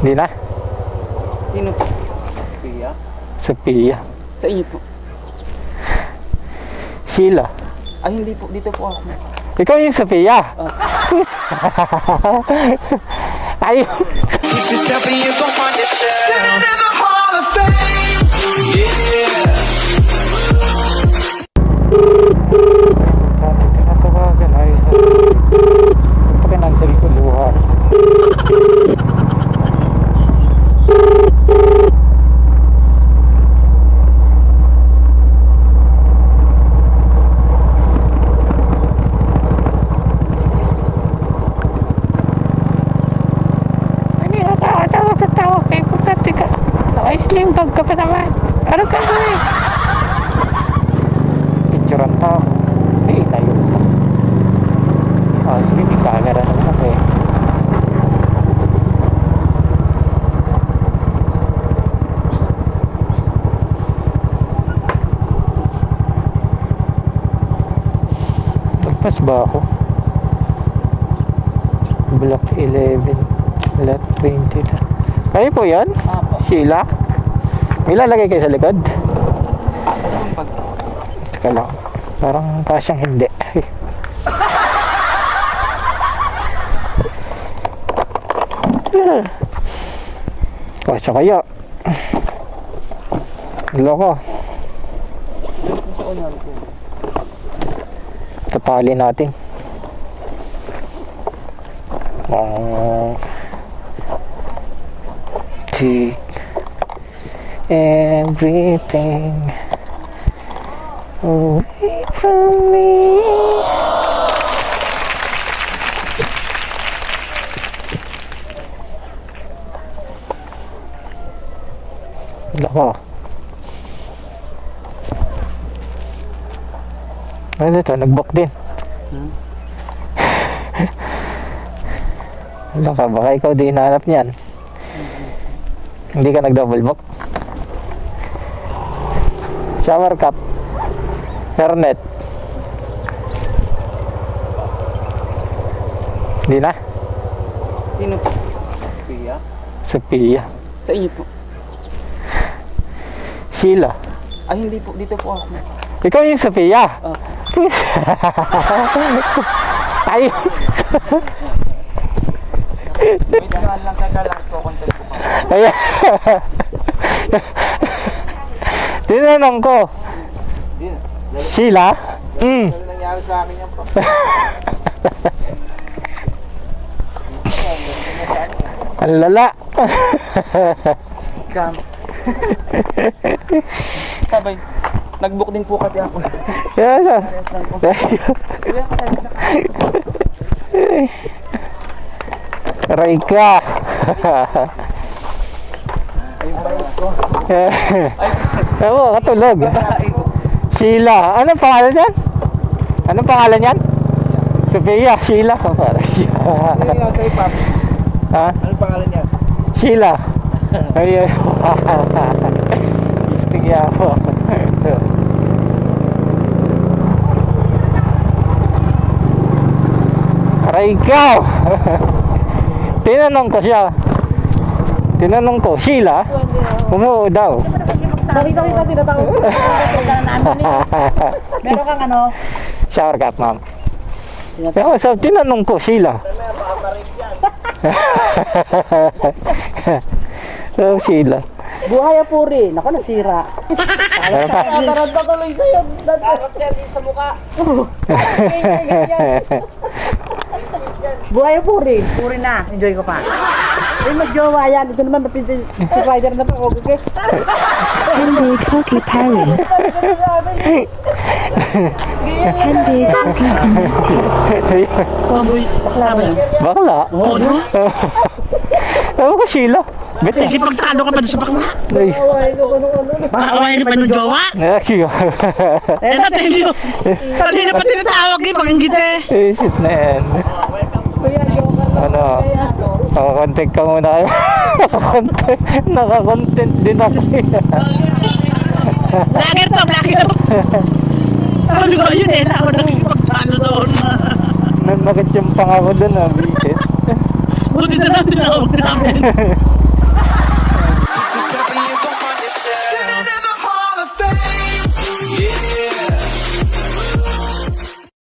Hindi na? Sino po? Pia? Sophia. Sa inyo po? Sheila. Ay, hindi po. Dito po ako. Ikaw yung Sophia. Ayun. Keep yourself and you gon' find yourself. Stand in the Hall of Fame. Yeah. Tinatawagan ayos na. Pagkanansel ko luha. Slim bag ka pa naman. Ano ka ba eh? Picturean pa ako. Hindi, tayo pa. Oh, sige, may camera naman ako eh. Nagpas ba ako? Block 11 lot 20. Kayo po yan? Sheila? May lalagay kayo sa likod? Teka lang. Parang kasyang hindi. Kasya kaya. Loko. Tatali natin. Take everything away from me. Lako. Ano ito? Nag-book din. Laka, baka ikaw di hinahanap niyan. Hindi ka nag-double book. Shower cap. Hairnet. Hindi na? Sino po? Pia? Sophia. Sa inyo po? Sheila. Ay, hindi po. Dito po ako. Ikaw yung Sophia. Ayun. Wait lang, teka lang po. Content po pa. Ayan. Tinanong ko. Sheila? Ano nangyari sa amin yan po? Ang lala. Cam. Sabay. Nag-book din po kasi ako. Yes. Aray ka. Ayun pa yun ko. Ewo, katulog. Sheila. Anong pangalan yan? Anong pangalan yan? Sophia. Sheila. Ano yung sa ipap? Ha? Anong pangalan niya? Sheila. Ayun. Istigya ako. Aray ka. Tinanong ko siya. Tinanong ko, Sheila? Umuo daw. Bakit tinatawag ko? Meron kang ano? Shower cap, ma'am. Pero so, tinanong ko, Sheila. So, Sheila. Buhay Puri. Naku, nasira. Meron pa? Taranta tuloy sa'yo. Tarot niya din sa mukha. Buhay Puri. Puri na. Enjoy ko pa. Ay, mag-jowa yan. Ito naman, rider na pa. Okay. Hindi Cookie Parent. Hindi Cookie Bakla? Oo, no? Ewan ko, Sheila. Bete. Hindi pagtalo ka pa doon sa bakla. Ay. Pakawain pa ng jowa. Akiyo. Eh, natin yun. Kanina pa tinatawag eh, panginggit eh. Eh, shit na yan. Ano? Nakakontent ka muna kayo. Nakakontent din ako. Vlogger to, vlogger to. Sabi ko yun eh, ako nakikipagtalo doon. Nagnagatsyempang ako dun, bisit. Buti na lang tinawag namin.